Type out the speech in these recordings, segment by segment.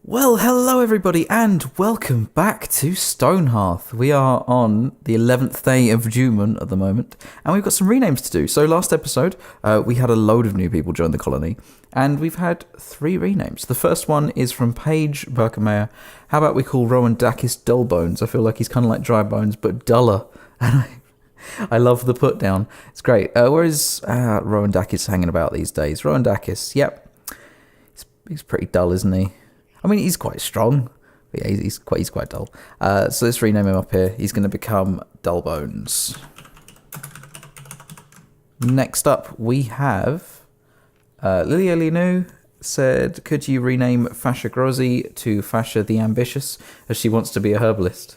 Well, hello everybody and welcome back to Stonehearth. We are on the 11th day of June at the moment and we've got some renames to do. So last episode we had a load of new people join the colony and we've had 3 renames. The first one is from Paige Berkemeyer. How about we call Rowan Dakis Dullbones? I feel like he's kind of like Dry Bones but duller. And I love the put down. It's great. Where is Rowan Dakis hanging about these days? Rowan Dakis, yep. He's pretty dull, isn't he? I mean, he's quite strong, but yeah, he's quite dull. So let's rename him up here. He's going to become Dullbones. Next up, we have Lilia Linu said, could you rename Fasha Grozzy to Fasha the Ambitious, as she wants to be a herbalist?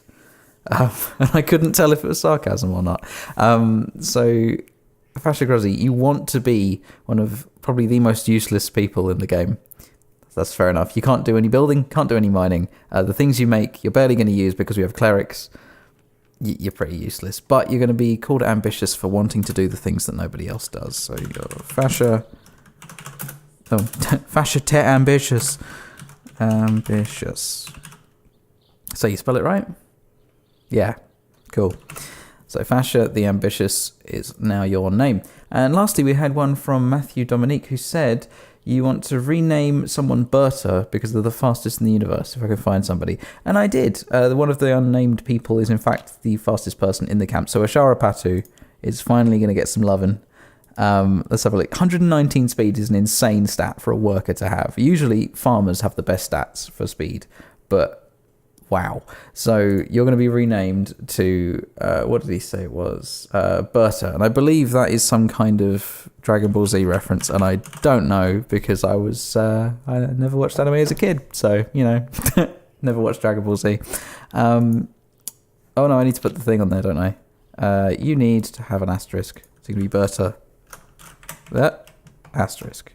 And I couldn't tell if it was sarcasm or not. So, Fasha Grozzy, you want to be one of probably the most useless people in the game. That's fair enough. You can't do any building, can't do any mining. The things you make, you're barely going to use because we have clerics. You're pretty useless. But you're going to be called ambitious for wanting to do the things that nobody else does. So you're Fasha... Oh, Fasha te ambitious. Ambitious. So you spell it right? Yeah, cool. So Fasha the Ambitious is now your name. And lastly, we had one from Matthew Dominique who said... you want to rename someone Berta because they're the fastest in the universe, if I can find somebody. And I did. One of the unnamed people is, in fact, the fastest person in the camp. So Ashara Patu is finally going to get some loving. Let's have a look. 119 speed is an insane stat for a worker to have. Usually, farmers have the best stats for speed, but wow. So you're going to be renamed to, what did he say it was? Berta. And I believe that is some kind of Dragon Ball Z reference. And I don't know because I never watched anime as a kid. So, you know, never watched Dragon Ball Z. Oh no, I need to put the thing on there, don't I? You need to have an asterisk. It's going to be Berta. That asterisk.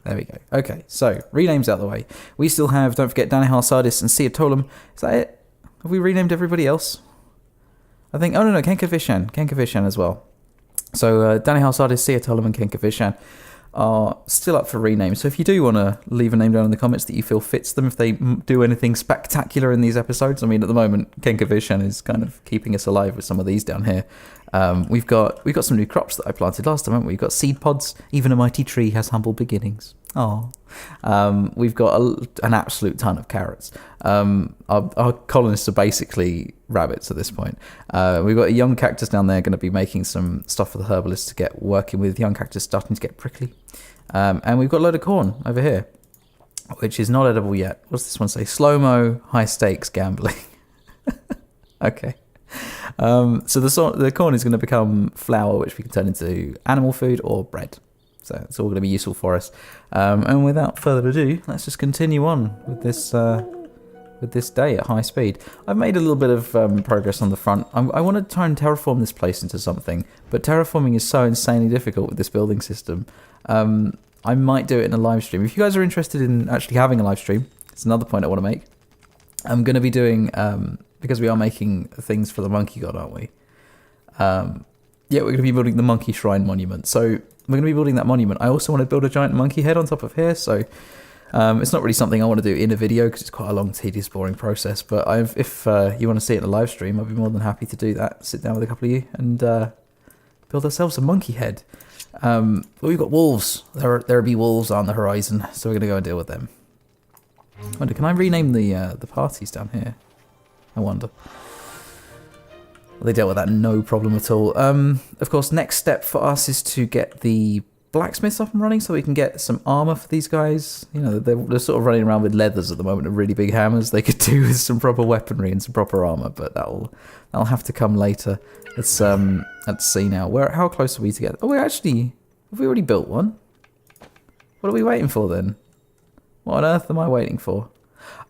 There we go. Okay, so renames out the way. We still have, don't forget, Danihar, Sardis, and Siyer Tolem. Is that it? Have we renamed everybody else? I think, oh no, Kenka Vishan as well. So Danihar, Sardis, Siyer Tolem, and Kenka Vishan are still up for rename. So if you do want to leave a name down in the comments that you feel fits them, if they do anything spectacular in these episodes. I mean, at the moment, Kenka Vishan is kind of keeping us alive with some of these down here. We've got some new crops that I planted last time, haven't we? We've got seed pods. Even a mighty tree has humble beginnings. Oh, we've got an absolute ton of carrots. Our colonists are basically rabbits at this point. We've got a young cactus down there going to be making some stuff for the herbalists to get working with. Young cactus starting to get prickly. And we've got a load of corn over here, which is not edible yet. What's this one say? Slow-mo, high stakes gambling. Okay. So the corn is going to become flour, which we can turn into animal food or bread. So it's all going to be useful for us. And without further ado, let's just continue on with this day at high speed. I've made a little bit of progress on the front. I want to try and terraform this place into something, but terraforming is so insanely difficult with this building system. I might do it in a live stream. If you guys are interested in actually having a live stream, it's another point I want to make. I'm going to be doing... because we are making things for the monkey god, aren't we? Yeah, we're going to be building the monkey shrine monument. So we're going to be building that monument. I also want to build a giant monkey head on top of here. So it's not really something I want to do in a video because it's quite a long, tedious, boring process. But if you want to see it in a live stream, I'd be more than happy to do that. Sit down with a couple of you and build ourselves a monkey head. But we've got wolves. There be wolves on the horizon. So we're going to go and deal with them. I wonder, can I rename the parties down here? I wonder. Well, they dealt with that no problem at all. Of course, next step for us is to get the blacksmiths up and running so we can get some armor for these guys. You know, they're sort of running around with leathers at the moment and really big hammers. They could do with some proper weaponry and some proper armor, but that'll have to come later. Let's see now. How close are we to get? Oh, have we already built one? What are we waiting for then? What on earth am I waiting for?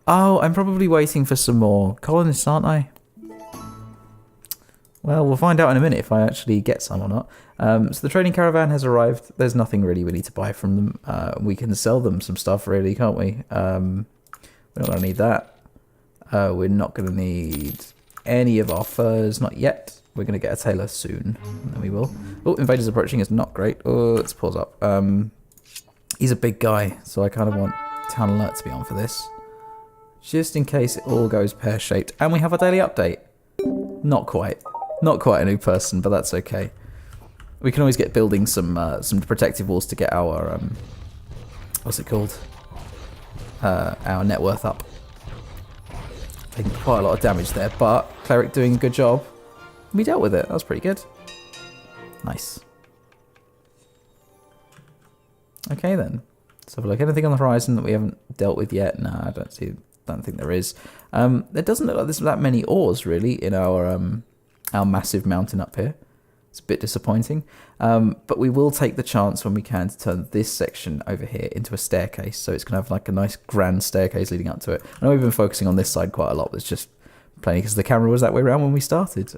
Oh, I'm probably waiting for some more colonists, aren't I? Well, we'll find out in a minute if I actually get some or not. So the trading caravan has arrived. There's nothing really we need to buy from them. We can sell them some stuff, really, can't we? We're not going to need that. We're not going to need any of our furs, not yet. We're going to get a tailor soon, and then we will. Oh, invaders approaching is not great. Oh, let's pause up. He's a big guy, so I kind of want town alert to be on for this. just in case it all goes pear-shaped. And we have a daily update. Not quite. Not quite a new person, but that's okay. We can always get building some protective walls to get our, what's it called? Our net worth up. Taking quite a lot of damage there, but Cleric doing a good job. We dealt with it. That was pretty good. Nice. Okay then. Let's have a look. Anything on the horizon that we haven't dealt with yet? No, I don't think there is. It doesn't look like there's that many ores really in our massive mountain up here. It's a bit disappointing. But we will take the chance when we can to turn this section over here into a staircase. So it's going to have like a nice grand staircase leading up to it. I know we've been focusing on this side quite a lot, but it's just plainly because the camera was that way around when we started.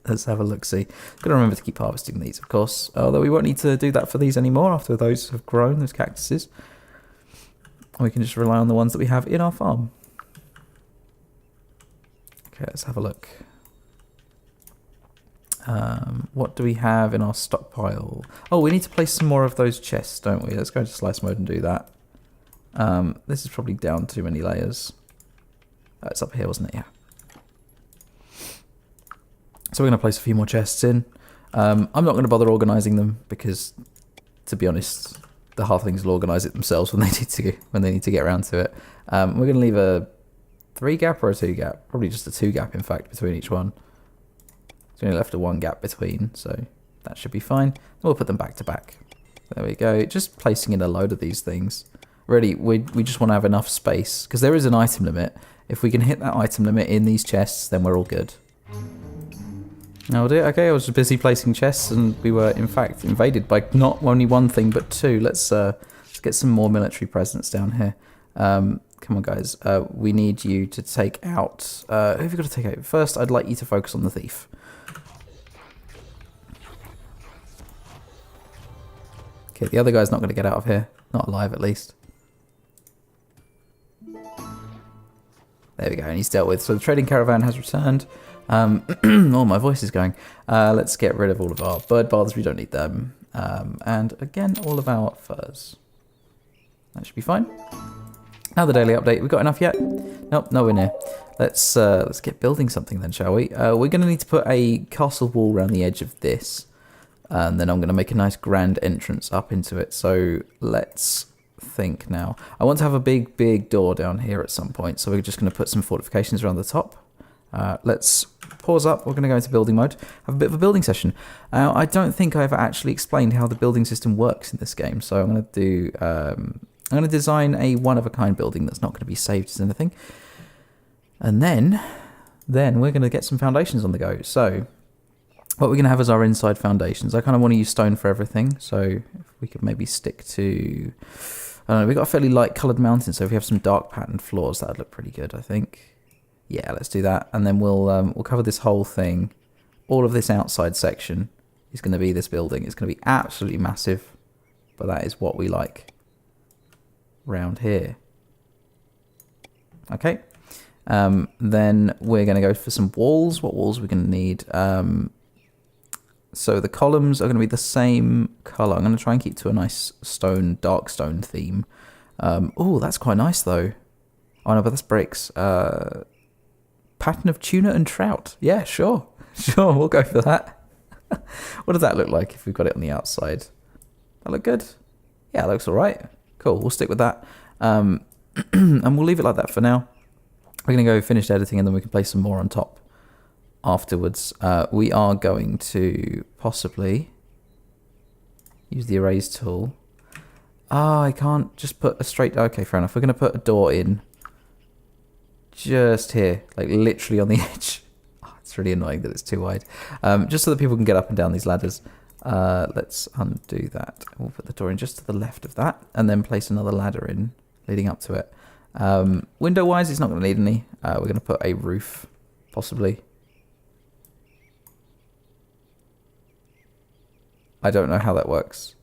Let's have a look-see. Got to remember to keep harvesting these, of course. Although we won't need to do that for these anymore after those have grown, those cactuses. We can just rely on the ones that we have in our farm. Okay, let's have a look. What do we have in our stockpile? Oh, we need to place some more of those chests, don't we? Let's go into slice mode and do that. This is probably down too many layers. It's up here, wasn't it? Yeah. So we're going to place a few more chests in. I'm not going to bother organising them because, to be honest, the halflings will organise it themselves when they need to get around to it. We're going to leave a 3 gap or a 2 gap, probably just a 2 gap in fact between each one. So we only left a 1 gap between, so that should be fine. We'll put them back to back. There we go. Just placing in a load of these things. Really, we just want to have enough space because there is an item limit. If we can hit that item limit in these chests, then we're all good. Oh dear, okay, I was just busy placing chests and we were in fact invaded by not only 1 thing but 2. Let's get some more military presence down here. Come on guys, we need you to take out, who have you got to take out? First, I'd like you to focus on the thief. Okay, the other guy's not going to get out of here, not alive at least. There we go, and he's dealt with. So the trading caravan has returned. Oh, my voice is going. Let's get rid of all of our bird baths. We don't need them. And again, all of our furs. That should be fine. Now the daily update. We got enough yet? Nope, nowhere near. Let's get building something then, shall we? We're going to need to put a castle wall around the edge of this. And then I'm going to make a nice grand entrance up into it. So let's think now. I want to have a big door down here at some point. So we're just going to put some fortifications around the top. Let's pause up. We're going to go into building mode. Have a bit of a building session. I don't think I've actually explained how the building system works in this game. So I'm going to do. I'm going to design a one-of-a-kind building that's not going to be saved as anything. And then we're going to get some foundations on the go. So what we're going to have as our inside foundations. I kind of want to use stone for everything. So if we could maybe stick to. I don't know. We've got a fairly light coloured mountain. So if we have some dark patterned floors, that would look pretty good, I think. Yeah, let's do that, and then we'll cover this whole thing. All of this outside section is going to be this building. It's going to be absolutely massive, but that is what we like round here. Okay, then we're going to go for some walls. What walls are we going to need? So the columns are going to be the same colour. I'm going to try and keep to a nice stone, dark stone theme. Oh, that's quite nice though. Oh no, but that's bricks. Pattern of tuna and trout. Yeah, sure. Sure, we'll go for that. What does that look like if we've got it on the outside? That look good? Yeah, it looks all right. Cool, we'll stick with that. And we'll leave it like that for now. We're going to go finish editing and then we can place some more on top afterwards. We are going to possibly use the erase tool. I can't just put a straight... Okay, fair enough. We're going to put a door in. Just here, like literally on the edge. Oh, it's really annoying that it's too wide. Just so that people can get up and down these ladders. Let's undo that. We'll put the door in just to the left of that, and then place another ladder in leading up to it. Window-wise, it's not going to need any. We're going to put a roof, possibly. I don't know how that works.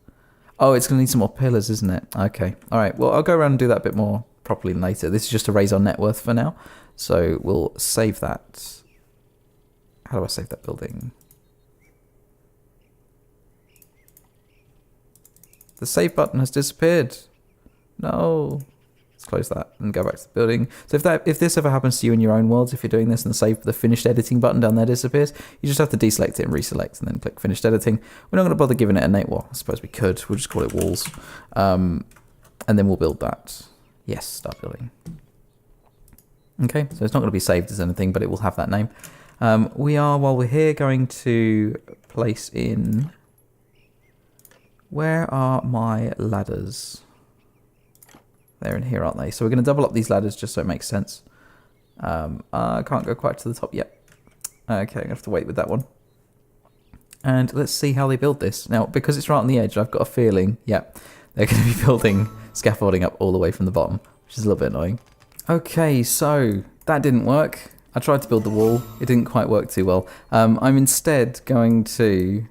Oh, it's going to need some more pillars, isn't it? Okay. All right. Well, I'll go around and do that a bit more properly later. This is just to raise our net worth for now. So we'll save that. How do I save that building? The save button has disappeared. No. Let's close that and go back to the building. So if this ever happens to you in your own worlds, if you're doing this and the finished editing button down there disappears, you just have to deselect it and reselect and then click finished editing. We're not going to bother giving it a name. Well, I suppose we could. We'll just call it walls. And then we'll build that. Yes, start building. Okay, so it's not going to be saved as anything, but it will have that name. We are, while we're here, going to place in... Where are my ladders? They're in here, aren't they? So we're going to double up these ladders just so it makes sense. I can't go quite to the top yet. Okay, I'm going to have to wait with that one. And let's see how they build this. Now, because it's right on the edge, I've got a feeling, yeah, they're going to be building scaffolding up all the way from the bottom, which is a little bit annoying. Okay, so that didn't work. I tried to build the wall. It didn't quite work too well. I'm instead going to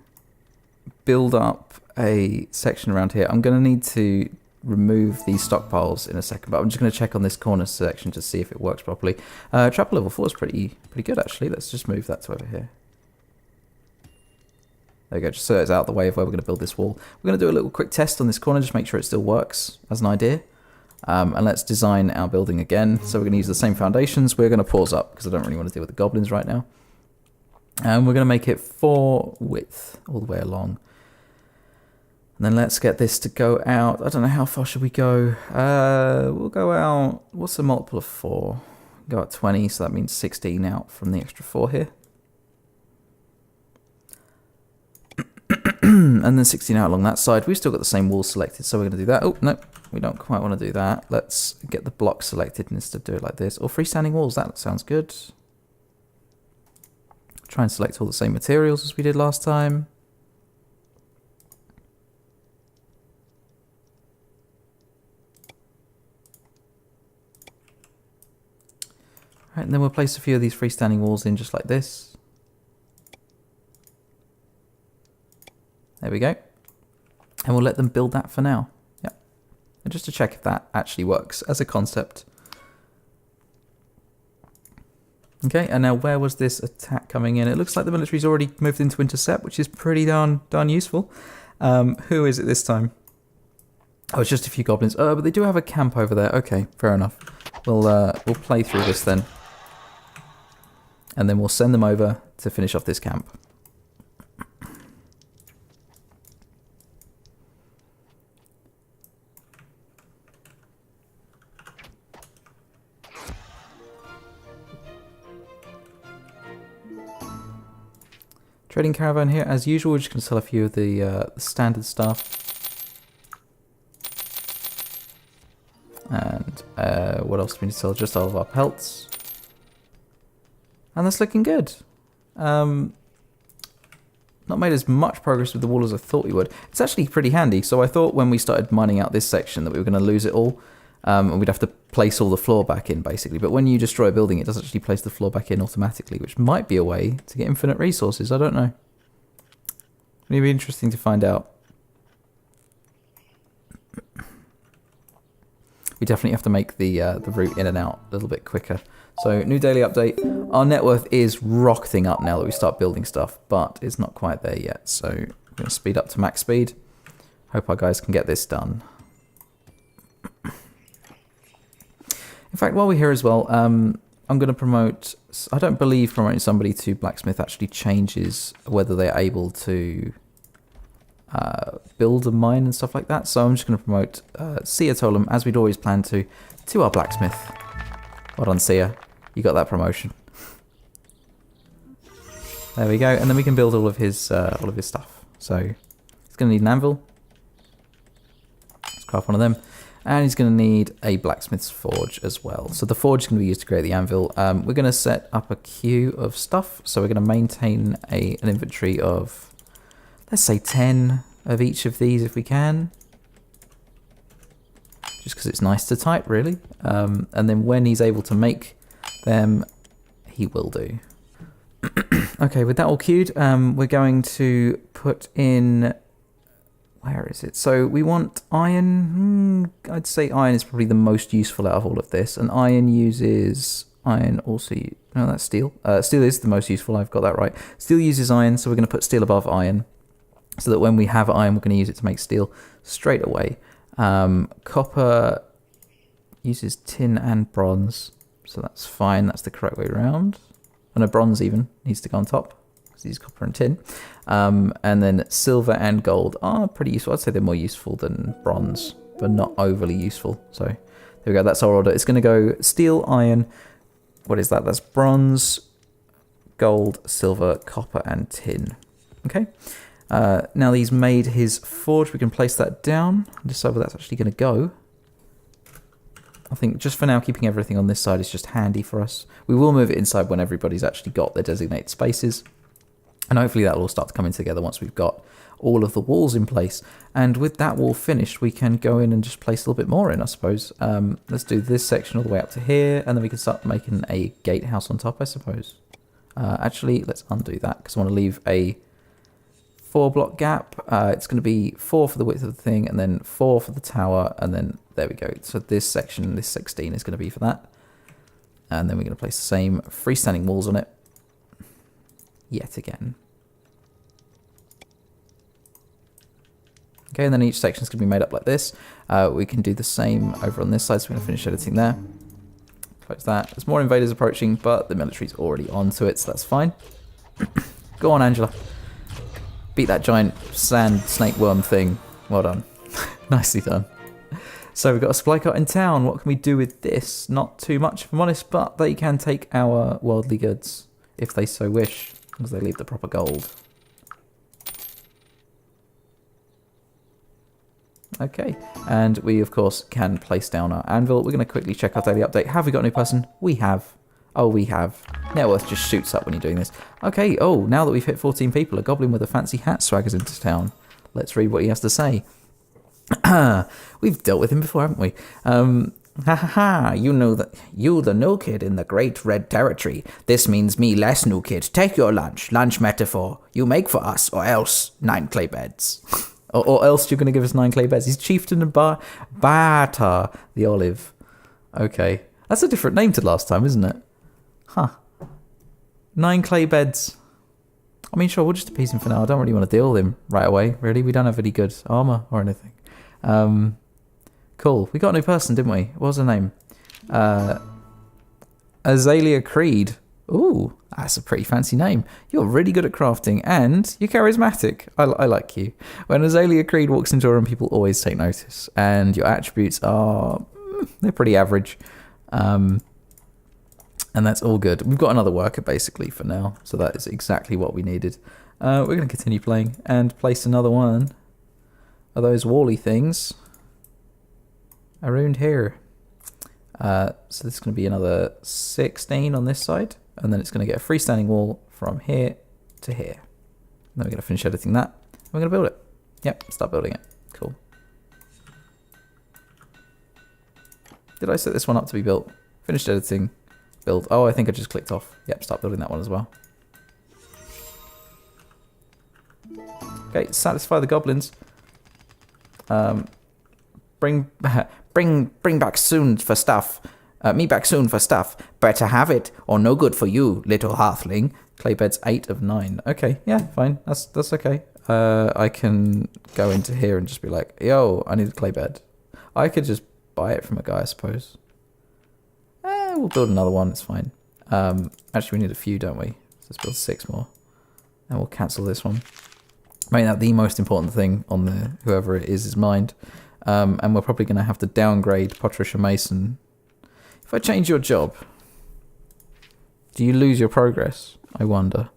build up a section around here. I'm going to need to remove these stockpiles in a second, but I'm just going to check on this corner section to see if it works properly. Trap level 4 is pretty good actually. Let's just move that to over here. There we go, just so it's out of the way of where we're going to build this wall. We're going to do a little quick test on this corner, just make sure it still works as an idea. And let's design our building again. So we're going to use the same foundations. We're going to pause up because I don't really want to deal with the goblins right now. And we're going to make it 4 width all the way along. And then let's get this to go out. I don't know, how far should we go? We'll go out, what's the multiple of 4? Go out 20, so that means 16 out from the extra 4 here. And then 16 out along that side. We've still got the same wall selected, so we're going to do that. Oh, no, we don't quite want to do that. Let's get the block selected and instead do it like this. Or freestanding walls, that sounds good. Try and select all the same materials as we did last time. Right, and then we'll place a few of these freestanding walls in just like this. There we go. And we'll let them build that for now. Yeah. And just to check if that actually works as a concept. Okay, and now where was this attack coming in? It looks like the military's already moved into intercept, which is pretty darn useful. Who is it this time? Oh, it's just a few goblins. Oh, but they do have a camp over there. Okay, fair enough. We'll play through this then. And then we'll send them over to finish off this camp. Trading caravan here, as usual. We're just going to sell a few of the standard stuff. And what else do we need to sell? Just all of our pelts. And that's looking good. Not made as much progress with the wall as I thought we would. It's actually pretty handy. So I thought when we started mining out this section that we were going to lose it all. And we'd have to place all the floor back in, basically. But when you destroy a building, it does actually place the floor back in automatically, which might be a way to get infinite resources. I don't know. It'd be interesting to find out. We definitely have to make the route in and out a little bit quicker. So, new daily update. Our net worth is rocketing up now that we start building stuff, but it's not quite there yet. So, we're going to speed up to max speed. Hope our guys can get this done. In fact, while we're here as well, I'm going to promote... I don't believe promoting somebody to Blacksmith actually changes whether they're able to build a mine and stuff like that. So I'm just going to promote Siyer Tolem, as we'd always planned to our Blacksmith. Well done, Siyer. You got that promotion. There we go. And then we can build all of his stuff. So he's going to need an anvil. Let's craft one of them. And he's going to need a blacksmith's forge as well. So the forge is going to be used to create the anvil. We're going to set up a queue of stuff. So we're going to maintain an inventory of, let's say 10 of each of these if we can. Just because it's nice to type, really. And then when he's able to make them, he will do. Okay, with that all queued, we're going to put in... Where is it? So we want iron. I'd say iron is probably the most useful out of all of this. And iron uses iron also. No, that's steel. Steel is the most useful. I've got that right. Steel uses iron, so we're going to put steel above iron. So that when we have iron, we're going to use it to make steel straight away. Copper uses tin and bronze. So that's fine. That's the correct way around. Oh, no, bronze even needs to go on top because he's copper and tin. And then silver and gold are pretty useful. I'd say they're more useful than bronze, but not overly useful. So there we go. That's our order. It's going to go steel, iron. What is that? That's bronze, gold, silver, copper, and tin. Okay. Now he's made his forge. We can place that down and decide where that's actually going to go. I think just for now, keeping everything on this side is just handy for us. We will move it inside when everybody's actually got their designated spaces. And hopefully that will all start to come in together once we've got all of the walls in place. And with that wall finished, we can go in and just place a little bit more in, I suppose. Let's do this section all the way up to here, and then we can start making a gatehouse on top, I suppose. Actually, let's undo that, because I want to leave a 4-block gap. It's going to be 4 for the width of the thing, and then 4 for the tower, and then there we go. So this section, this 16 is going to be for that. And then we're going to place the same freestanding walls on it. Yet again. Okay, and then each section is going to be made up like this. We can do the same over on this side, so we're going to finish editing there. Close that. There's more invaders approaching, but the military's already onto it, so that's fine. Go on, Angela. Beat that giant sand snake worm thing. Well done. Nicely done. So we've got a supply cart in town. What can we do with this? Not too much, if I'm honest, but they can take our worldly goods if they so wish, as they leave the proper gold. Okay, and we of course can place down our anvil. We're going to quickly check our daily update. Have we got a new person? We have. Oh, we have. Net worth just shoots up when you're doing this. Okay, oh, now that we've hit 14 people, a goblin with a fancy hat swaggers into town. Let's read what he has to say. We've dealt with him before, haven't we? Ha ha ha, you know that you the new kid in the great red territory. This means me less new kid. Take your lunch. Lunch metaphor. You make for us, or else 9 clay beds. or else you're going to give us 9 clay beds. He's chieftain of Bata, the olive. Okay. That's a different name to last time, isn't it? Huh. 9 clay beds. I mean, sure, we'll just appease him for now. I don't really want to deal with him right away, really. We don't have any good armor or anything. Cool. We got a new person, didn't we? What was her name? Azalia Kreed. Ooh, that's a pretty fancy name. You're really good at crafting and you're charismatic. I like you. When Azalia Kreed walks into a room, people always take notice. And your attributes are... they're pretty average. And that's all good. We've got another worker, basically, for now. So that is exactly what we needed. We're going to continue playing and place another one of those wally things around here. So this is going to be another 16 on this side. And then it's going to get a freestanding wall from here to here. And then we're going to finish editing that. We're going to build it. Yep, start building it. Cool. Did I set this one up to be built? Finished editing. Build. Oh, I think I just clicked off. Yep, start building that one as well. Okay, satisfy the goblins. Bring back soon for stuff. Me back soon for stuff. Better have it, or no good for you, little hearthling. Clay bed's 8 of 9. Okay, yeah, fine. That's okay. I can go into here and just be like, yo, I need a clay bed. I could just buy it from a guy, I suppose. We'll build another one, it's fine. Actually, we need a few, don't we? So let's build 6 more. And we'll cancel this one. Make that the most important thing on the whoever it is mind. And we're probably going to have to downgrade Patricia Mason. If I change your job, do you lose your progress? I wonder.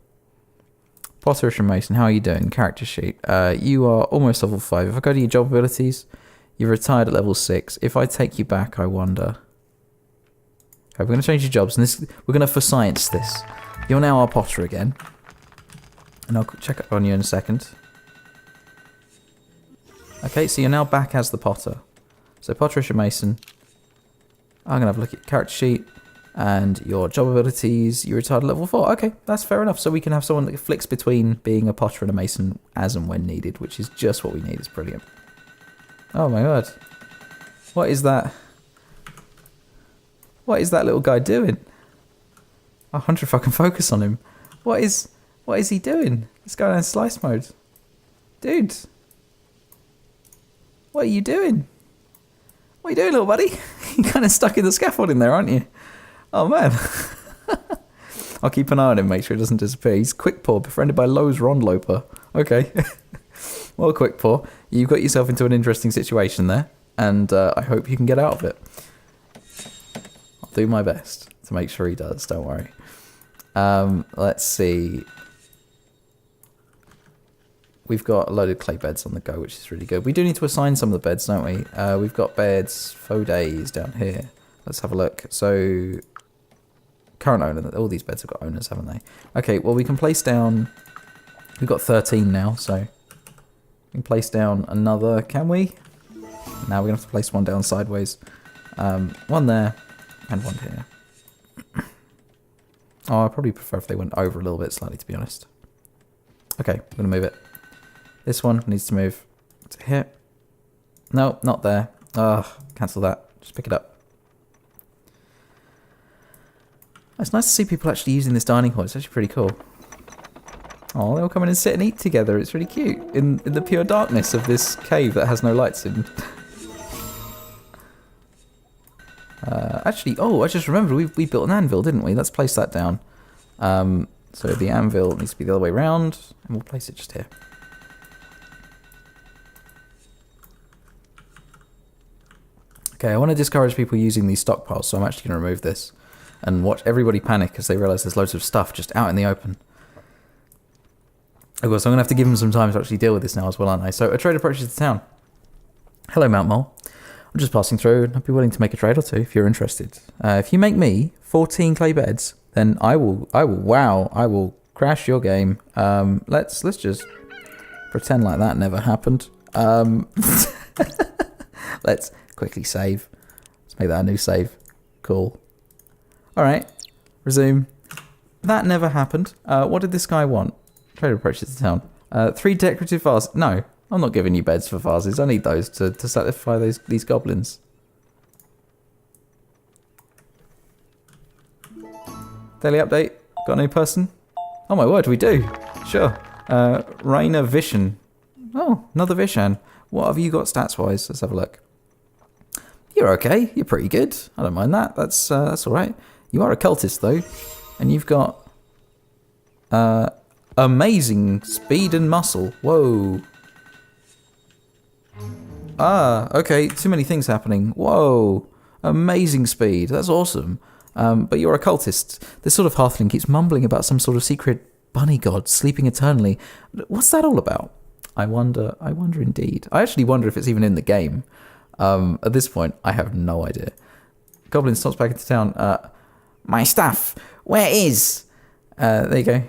Patricia Mason, how are you doing? Character sheet. You are almost level 5. If I go to your job abilities, you're retired at level 6. If I take you back, I wonder. Okay, we're going to change your jobs, and we're going to for science this. You're now our potter again. And I'll check up on you in a second. Okay, so you're now back as the potter. So Patricia Mason. I'm going to have a look at your character sheet. And your job abilities, you retired at level 4. Okay, that's fair enough. So we can have someone that flicks between being a potter and a mason as and when needed, which is just what we need. It's brilliant. Oh my god. What is that? What is that little guy doing? 100 fucking focus on him. What is he doing? Let's go in slice mode. Dude. What are you doing? What are you doing, little buddy? You're kind of stuck in the scaffolding there, aren't you? Oh, man. I'll keep an eye on him, make sure he doesn't disappear. He's Quick Paw, befriended by Lowe's Rondloper. Okay. Well, Quick Paw, you got yourself into an interesting situation there, and I hope you can get out of it. I'll do my best to make sure he does, don't worry. Let's see. We've got a load of clay beds on the go, which is really good. We do need to assign some of the beds, don't we? We've got beds, faux days down here. Let's have a look. So, current owner, all these beds have got owners, haven't they? Okay, well, we can place down... We've got 13 now, so... We can place down another, can we? Now we're going to have to place one down sideways. One there, and one here. Oh, I probably prefer if they went over a little bit slightly, to be honest. Okay, I'm going to move it. This one needs to move to here. No, not there. Ugh, cancel that. Just pick it up. It's nice to see people actually using this dining hall. It's actually pretty cool. Oh, they all come in and sit and eat together. It's really cute. In the pure darkness of this cave that has no lights in. Actually, oh, I just remembered we built an anvil, didn't we? Let's place that down. So the anvil needs to be the other way around, and we'll place it just here. Okay, I want to discourage people using these stockpiles, so I'm actually going to remove this and watch everybody panic as they realise there's loads of stuff just out in the open. Of course, I'm going to have to give them some time to actually deal with this now as well, aren't I? So a trade approaches the town. Hello, Mount Mole. I'm just passing through, and I'd be willing to make a trade or two if you're interested. If you make me 14 clay beds, then I will crash your game. Let's just pretend like that never happened. Let's quickly save. Let's make that a new save. Cool. All right, resume. That never happened. What did this guy want? Trader approaches the town. 3 decorative vases. No, I'm not giving you beds for vases. I need those to satisfy these goblins. Daily update. Got a new person? Oh my word, we do. Sure. Raina Vishan. Oh, another Vishan. What have you got stats-wise? Let's have a look. You're okay. You're pretty good. I don't mind that. That's all right. You are a cultist, though. And you've got... amazing speed and muscle. Whoa. Ah, okay. Too many things happening. Whoa. Amazing speed. That's awesome. But you're a cultist. This sort of halfling keeps mumbling about some sort of secret bunny god sleeping eternally. What's that all about? I wonder indeed. I actually wonder if it's even in the game. At this point, I have no idea. Goblin stops back into town. My stuff. Where is? There you go.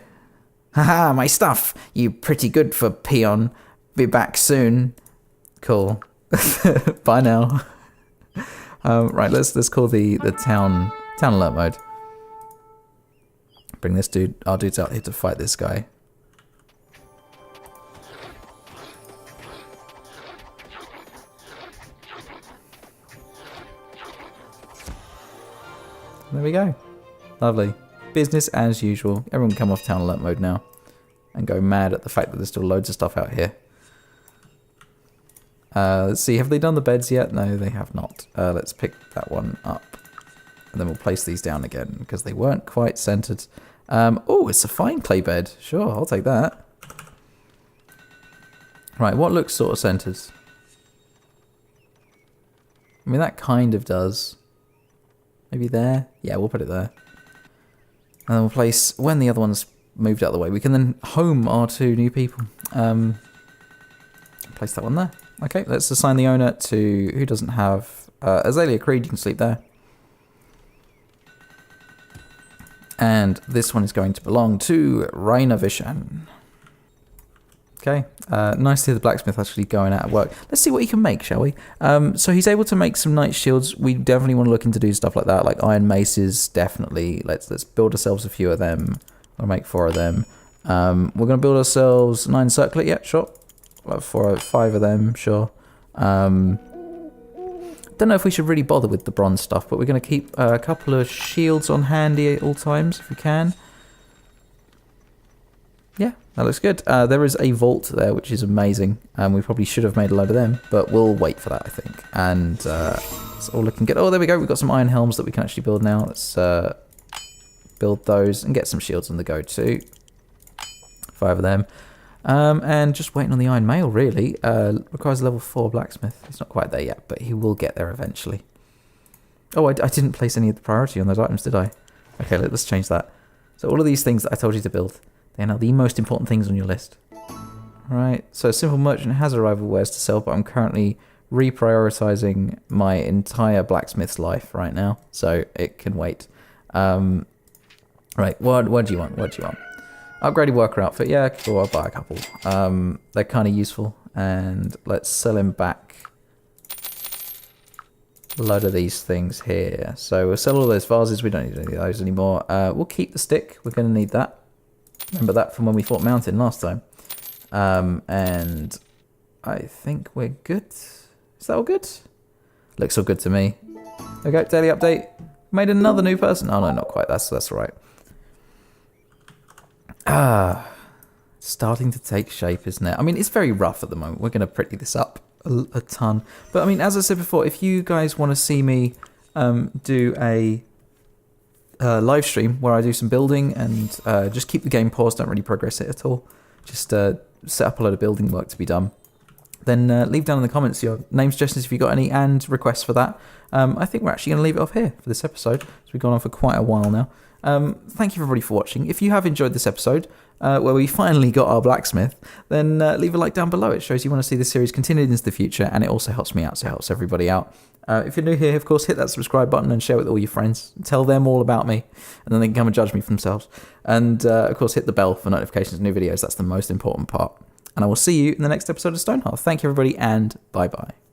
Haha, my stuff. You pretty good for peon. Be back soon. Cool. Bye now. Right, let's call the town alert mode. Bring this dude, our dudes out here to fight this guy. There we go. Lovely. Business as usual. Everyone can come off town alert mode now and go mad at the fact that there's still loads of stuff out here. Let's see, have they done the beds yet? No, they have not. Let's pick that one up. And then we'll place these down again because they weren't quite centered. Oh, it's a fine clay bed. Sure, I'll take that. Right, what looks sort of centered? I mean, that kind of does. Maybe there? Yeah, we'll put it there. And then we'll place, when the other one's moved out of the way, we can then home our 2 new people. Place that one there. Okay, let's assign the owner to, who doesn't have, Azalia Kreed, you can sleep there. And this one is going to belong to Raina Vishan. Okay, nice to hear the blacksmith actually going out of work. Let's see what he can make, shall we? So he's able to make some knight shields. We definitely want to look into do stuff like that, like iron maces, definitely. Let's build ourselves a few of them. I'll make 4 of them. We're going to build ourselves 9 circlet, yeah, sure. 4 or 5 of them, sure. Don't know if we should really bother with the bronze stuff, but we're going to keep a couple of shields on handy at all times, if we can. yeah, that looks good. There is a vault there, which is amazing. We probably should have made a load of them, but we'll wait for that, I think. And it's all looking good. Oh, there we go. We've got some iron helms that we can actually build now. Let's build those and get some shields on the go too. 5 of them. And just waiting on the iron mail, really. Requires a level 4 blacksmith. He's not quite there yet, but he will get there eventually. Oh, I didn't place any of the priority on those items, did I? Okay, let's change that. So all of these things that I told you to build, they're now the most important things on your list. Alright, so Simple Merchant has arrival wares to sell, but I'm currently reprioritizing my entire blacksmith's life right now, so it can wait. Right, what do you want? What do you want? Upgraded worker outfit, yeah, cool, I'll buy a couple. They're kind of useful, and let's sell him back a load of these things here. So we'll sell all those vases, we don't need any of those anymore. We'll keep the stick, we're going to need that. Remember that from when we fought Mountain last time. And I think we're good. Is that all good? Looks all good to me. Okay, daily update. Made another new person. Oh no, not quite, that's all right. Starting to take shape, isn't it? I mean, it's very rough at the moment. We're going to pretty this up a ton. But I mean, as I said before, if you guys want to see me do a live stream where I do some building and just keep the game paused, don't really progress it at all, just set up a load of building work to be done, then leave down in the comments your name suggestions if you've got any and requests for that. I think we're actually going to leave it off here for this episode, so we've gone on for quite a while now. Thank you everybody for watching. If you have enjoyed this episode, where we finally got our blacksmith, then leave a like down below. It shows you want to see this series continued into the future, and it also helps me out, so it helps everybody out. If you're new here, of course, hit that subscribe button and share with all your friends. Tell them all about me, and then they can come and judge me for themselves. And, of course, hit the bell for notifications of new videos. That's the most important part. And I will see you in the next episode of Stonehearth. Thank you, everybody, and bye-bye.